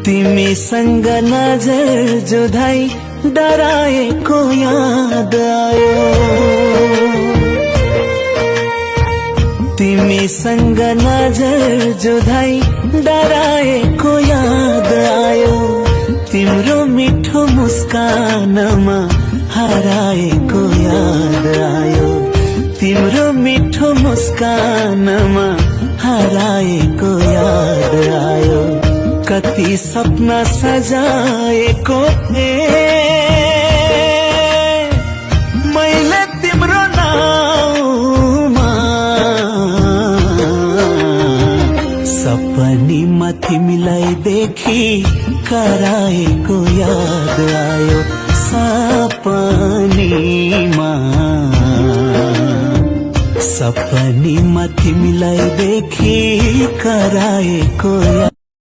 तिमीसँग नजर जुधाई डराएको याद आयो तिमीसँग नजर जुधाई डराएको याद आयो तिम्रो मिठो मुस्कानमा हराएको याद आयो तिम्रो मिठो मुस्कानमा हराएको याद आयो कति सपना सजाएको मैले तिम्रो नाउँमा सपनीमा तिमीलाई देखी कराएको याद आयो सपनीमा तिमीलाई देखी कराएको